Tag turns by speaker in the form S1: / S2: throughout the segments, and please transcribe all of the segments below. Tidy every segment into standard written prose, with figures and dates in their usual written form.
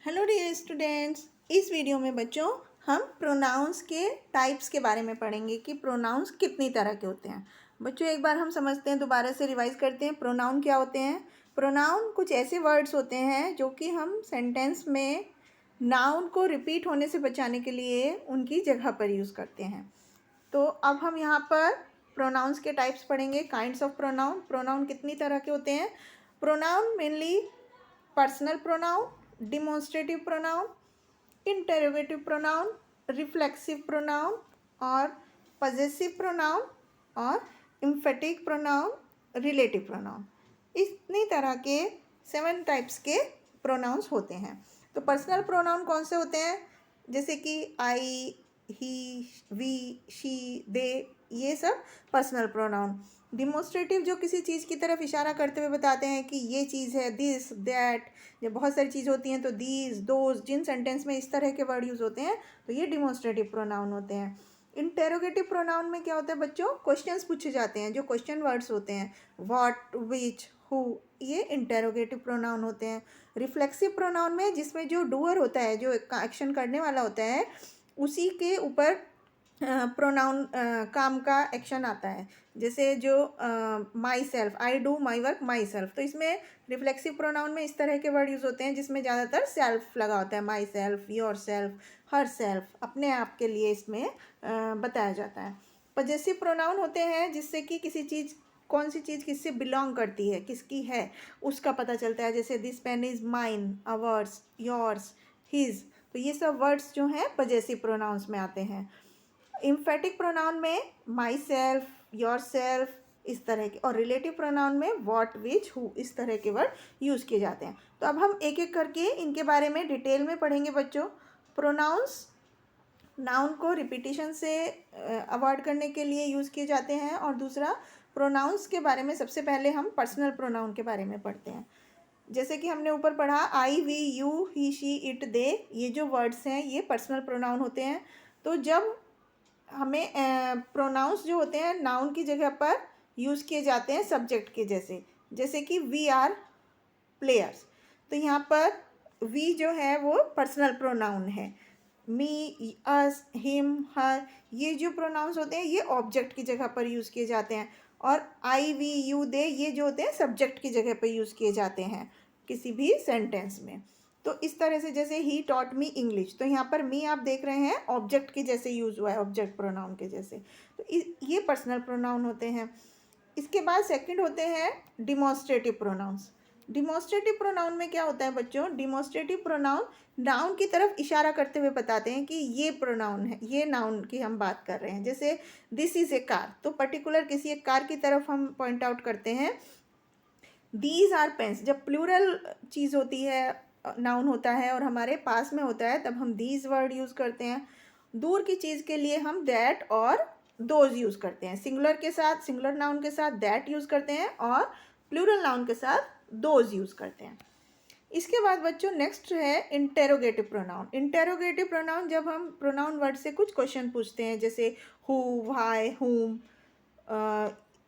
S1: Hello dear students, इस video में बच्चों हम प्रोनाउंस के टाइप्स के बारे में पढ़ेंगे कि प्रोनाउंस कितनी तरह के होते हैं। बच्चों एक बार हम समझते हैं, दोबारा से रिवाइज करते हैं। प्रोनाउन क्या होते हैं? प्रोनाउन कुछ ऐसे वर्ड्स होते हैं जो कि हम सेंटेंस में नाउन को रिपीट होने से बचाने के लिए उनकी जगह पर यूज़ करते हैं। तो अब हम यहाँ पर प्रोनाउंस के टाइप्स पढ़ेंगे, काइंड्स ऑफ प्रोनाउन। प्रोनाउन कितनी तरह के होते हैं? Pronoun mainly personal pronoun, demonstrative pronoun, interrogative pronoun, reflexive pronoun और पजेसिव प्रोनाउन और एम्फेटिक प्रोनाउन, रिलेटिव प्रोनाउन। इतनी तरह के 7 टाइप्स के प्रोनाउंस होते हैं। तो पर्सनल प्रोनाउन कौन से होते हैं? जैसे कि आई, ही, वी, शी, दे, ये सब पर्सनल प्रोनाउन। डिमॉन्स्ट्रेटिव जो किसी चीज़ की तरफ इशारा करते हुए बताते हैं कि ये चीज़ है, दिस, दैट। जब बहुत सारी चीज़ होती हैं तो दीज, दोज, जिन सेंटेंस में इस तरह के वर्ड यूज़ होते हैं तो ये डिमॉन्स्ट्रेटिव प्रोनाउन होते हैं। इंटेरोगेटिव प्रोनाउन में क्या होता है बच्चों? क्वेश्चंस पूछे जाते हैं, जो क्वेश्चन वर्ड्स होते हैं, व्हाट, विच, हु, ये इंटेरोगेटिव प्रोनाउन होते हैं। रिफ्लेक्सिव प्रोनाउन में जिसमें जो डूअर होता है, जो एक्शन करने वाला होता है, उसी के ऊपर प्रोनाउन काम का एक्शन आता है। जैसे जो my self, I do my work my self, तो इसमें रिफ्लेक्सिव प्रोनाउन में इस तरह के वर्ड यूज़ होते हैं जिसमें ज़्यादातर सेल्फ लगा होता है। My self, your self, her self, अपने आप के लिए इसमें बताया जाता है। पजेसिव प्रोनाउन होते हैं जिससे कि किसी चीज़, कौन सी चीज़ किससे बिलोंग करती है, किसकी है, उसका पता चलता है। जैसे this pen is mine, ours, yours, his. तो ये सब वर्ड्स जो हैं पजेसिव प्रोनाउंस में आते हैं। एम्फेटिक प्रोनाउन में माई सेल्फ, योर सेल्फ, इस तरह के, और रिलेटिव प्रोनाउन में व्हाट, विच, हु, इस तरह के वर्ड यूज़ किए जाते हैं। तो अब हम एक एक करके इनके बारे में डिटेल में पढ़ेंगे बच्चों। प्रोनाउंस नाउन को रिपीटिशन से अवॉइड करने के लिए यूज़ किए जाते हैं, और दूसरा प्रोनाउंस के बारे में सबसे पहले हम पर्सनल प्रोनाउन के बारे में पढ़ते हैं। जैसे कि हमने ऊपर पढ़ा, I, we, you, he, she, it, they, ये जो वर्ड्स हैं ये पर्सनल प्रोनाउन होते हैं। तो जब हमें प्रोनाउंस जो होते हैं नाउन की जगह पर यूज़ किए जाते हैं सब्जेक्ट के जैसे, जैसे कि वी आर प्लेयर्स, तो यहाँ पर वी जो है वो पर्सनल प्रोनाउन है। मी, अस, हिम, हर, ये जो प्रोनाउंस होते हैं ये ऑब्जेक्ट की जगह पर यूज़ किए जाते हैं। और आई, वी, यू, दे, ये जो होते हैं सब्जेक्ट की जगह पर यूज़ किए जाते हैं किसी भी सेंटेंस में। तो इस तरह से, जैसे ही टॉट मी इंग्लिश, तो यहाँ पर मी आप देख रहे हैं ऑब्जेक्ट के जैसे यूज़ हुआ है, ऑब्जेक्ट प्रोनाउन के जैसे। तो ये पर्सनल प्रोनाउन होते हैं। इसके बाद सेकंड होते हैं डिमॉन्स्ट्रेटिव प्रोनाउंस। डिमॉन्स्ट्रेटिव प्रोनाउन में क्या होता है बच्चों? डिमॉन्स्ट्रेटिव प्रोनाउन नाउन की तरफ इशारा करते हुए बताते हैं कि ये प्रोनाउन है, ये नाउन की हम बात कर रहे हैं। जैसे दिस इज़ ए कार, तो पर्टिकुलर किसी एक कार की तरफ हम पॉइंट आउट करते हैं। दीज आर पेन्स, जब प्लूरल चीज़ होती है, नाउन होता है और हमारे पास में होता है, तब हम दीज वर्ड यूज़ करते हैं। दूर की चीज़ के लिए हम दैट और दोज यूज़ करते हैं। सिंगुलर के साथ, सिंगुलर नाउन के साथ दैट यूज़ करते हैं, और प्लूरल नाउन के साथ दोज यूज़ करते हैं। इसके बाद बच्चों नेक्स्ट है इंटेरोगेटिव प्रोनाउन। इंटेरोगेटिव प्रोनाउन जब हम प्रोनाउन वर्ड से कुछ क्वेश्चन पूछते हैं, जैसे हु, व्हाई, हुम,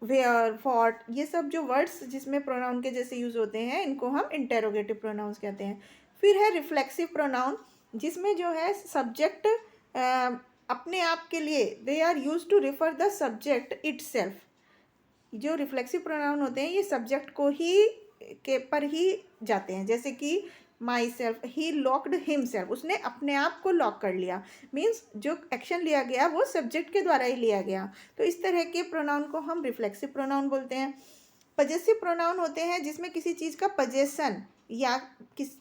S1: वेयर, व्हाट, ये सब जो वर्ड्स जिसमें प्रोनाउन के जैसे यूज़ होते हैं, इनको हम इंटेरोगेटिव प्रोनाउंस कहते हैं। फिर है रिफ्लेक्सिव प्रोनाउन, जिसमें जो है सब्जेक्ट अपने आप के लिए, they are used to refer the subject itself. जो रिफ्लेक्सिव प्रोनाउन होते हैं ये सब्जेक्ट को ही के पर ही जाते हैं। जैसे कि my self, he locked himself, उसने अपने आप को लॉक कर लिया, मीन्स जो एक्शन लिया गया वो सब्जेक्ट के द्वारा ही लिया गया। तो इस तरह के प्रोनाउन को हम रिफ्लेक्सिव प्रोनाउन बोलते हैं। पजेसिव प्रोनाउन होते हैं जिसमें किसी चीज़ का पजेसन, या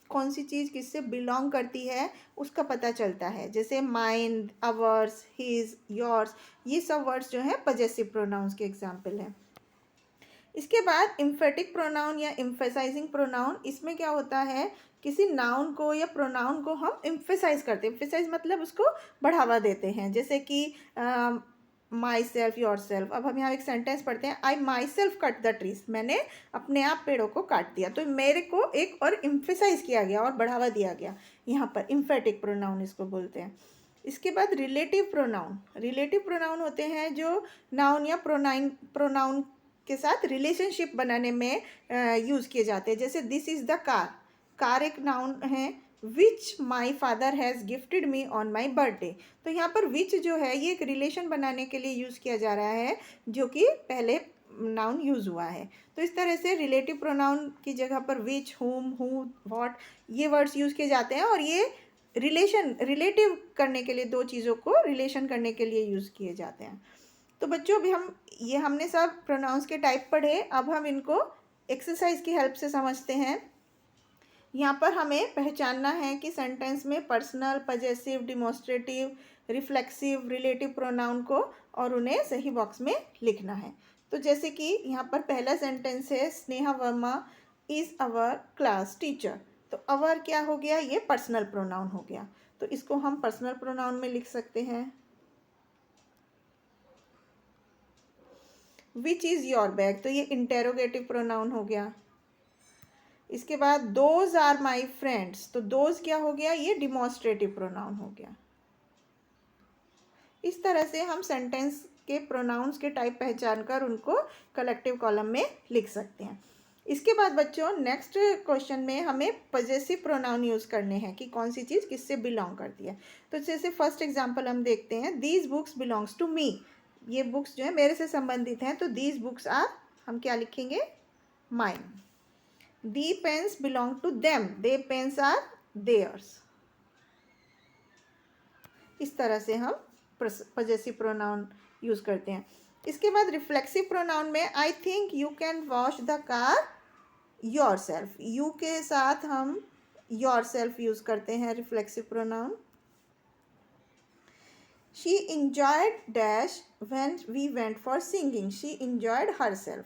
S1: कौन सी चीज़ किससे बिलोंग करती है उसका पता चलता है। जैसे माइन, अवर्स, हिज, योर्स, ये सब वर्ड्स जो हैं पजेसिव प्रोनाउंस के एग्जाम्पल हैं। इसके बाद एम्फेटिक प्रोनाउन या एम्फेसाइजिंग प्रोनाउन, इसमें क्या होता है, किसी नाउन को या प्रोनाउन को हम एम्फेसाइज करते हैं। एम्फेसाइज मतलब उसको बढ़ावा देते हैं। जैसे कि माई सेल्फ, योर सेल्फ। अब हम यहाँ एक सेंटेंस पढ़ते हैं, I myself cut the trees, मैंने अपने आप पेड़ों को काट दिया। तो मेरे को एक और एम्फेसाइज किया गया और बढ़ावा दिया गया, यहाँ पर एम्फेटिक प्रोनाउन इसको बोलते हैं। इसके बाद रिलेटिव प्रोनाउन। रिलेटिव प्रोनाउन होते हैं जो नाउन या प्रोनाउन के साथ रिलेशनशिप बनाने में यूज़ किए जाते हैं। जैसे this is the car, car एक नाउन है, which my father has gifted me on my birthday. तो यहाँ पर विच जो है ये एक रिलेशन बनाने के लिए यूज़ किया जा रहा है, जो कि पहले नाउन यूज़ हुआ है। तो इस तरह से रिलेटिव प्रोनाउन की जगह पर विच, हुम, हु, व्हाट ये वर्ड्स यूज़ किए जाते हैं, और ये रिलेटिव करने के लिए, दो चीज़ों को रिलेशन करने के लिए यूज़ किए जाते हैं। तो बच्चों अभी हमने सब प्रोनाउंस के टाइप पढ़े। अब हम इनको एक्सरसाइज की हेल्प से समझते हैं। यहाँ पर हमें पहचानना है कि सेंटेंस में personal, possessive, demonstrative, reflexive, relative pronoun को और उन्हें सही बॉक्स में लिखना है। तो जैसे कि यहाँ पर पहला सेंटेंस है, Sneha Verma is our class teacher. तो अवर क्या हो गया, ये पर्सनल प्रोनाउन हो गया। तो इसको हम पर्सनल प्रोनाउन में लिख सकते हैं। विच इज़ योर बैग, तो ये इंटेरोगेटिव प्रोनाउन हो गया। इसके बाद दोज आर माई फ्रेंड्स, तो दोज क्या हो गया, ये डिमॉन्स्ट्रेटिव प्रोनाउन हो गया। इस तरह से हम सेंटेंस के प्रोनाउंस के टाइप पहचान कर उनको कलेक्टिव कॉलम में लिख सकते हैं। इसके बाद बच्चों नेक्स्ट क्वेश्चन में हमें पजेसिव प्रोनाउन यूज़ करने हैं कि कौन सी चीज़ किससे बिलोंग करती है। तो जैसे फर्स्ट एग्जांपल हम देखते हैं, these books belongs to me. ये बुक्स जो है मेरे से संबंधित हैं, तो दीज बुक्स आर, हम क्या लिखेंगे, mine. The pens belong to them. They pens are theirs. इस तरह से हम पजेसिव प्रोनाउन यूज़ करते हैं। इसके बाद रिफ्लेक्सिव प्रोनाउन में I think you can wash the car yourself. You के साथ हम योर सेल्फ यूज़ करते हैं reflexive pronoun. She enjoyed dash when we went for singing. She enjoyed herself.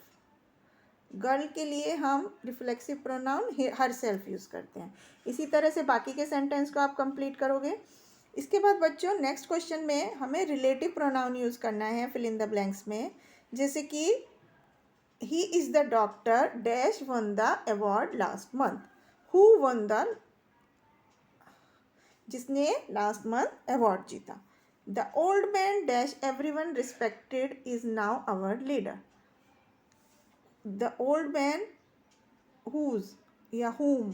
S1: Girl के लिए हम reflexive pronoun herself use करते हैं। इसी तरह से बाकी के सेंटेंस को आप कंप्लीट करोगे। इसके बाद बच्चों नेक्स्ट क्वेश्चन में हमें रिलेटिव प्रोनाउन यूज़ करना है फिल इन द ब्लैंक्स में। जैसे कि he is the doctor dash won the award last month. Who won the, जिसने लास्ट मंथ अवार्ड जीता। The old man dash everyone respected is now our leader. The old man whose या whom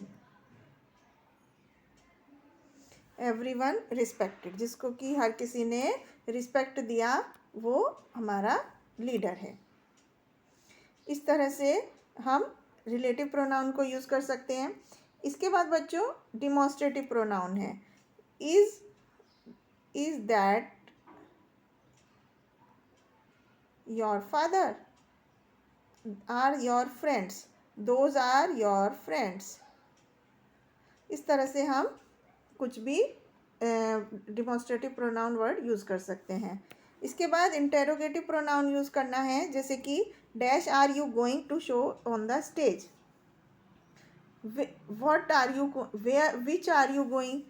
S1: everyone respected, जिसको कि हर किसी ने respect दिया, वो हमारा लीडर है। इस तरह से हम रिलेटिव प्रोनाउन को यूज़ कर सकते हैं। इसके बाद बच्चों डिमॉन्स्ट्रेटिव प्रोनाउन है, is that your father, are your friends, those are your friends. इस तरह से हम कुछ भी डिमॉन्स्ट्रेटिव प्रोनाउन वर्ड यूज़ कर सकते हैं। इसके बाद इंटेरोगेटिव प्रोनाउन यूज़ करना है, जैसे कि dash are you going to show on the stage. What are you, where, which are you going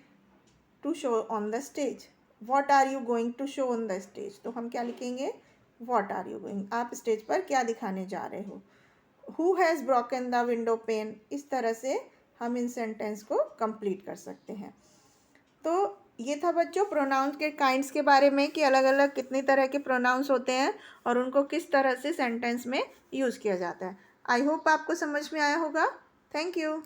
S1: to show on the stage. What are you going to show on the stage, तो हम क्या लिखेंगे, what are you going, आप stage पर क्या दिखाने जा रहे हो। Who has broken the window pane. इस तरह से हम इन सेंटेंस को कंप्लीट कर सकते हैं। तो ये था बच्चों प्रोनाउंस के काइंड्स के बारे में कि अलग अलग कितनी तरह के प्रोनाउंस होते हैं और उनको किस तरह से सेंटेंस में यूज़ किया जाता है। आई होप आपको समझ में आया होगा। Thank you.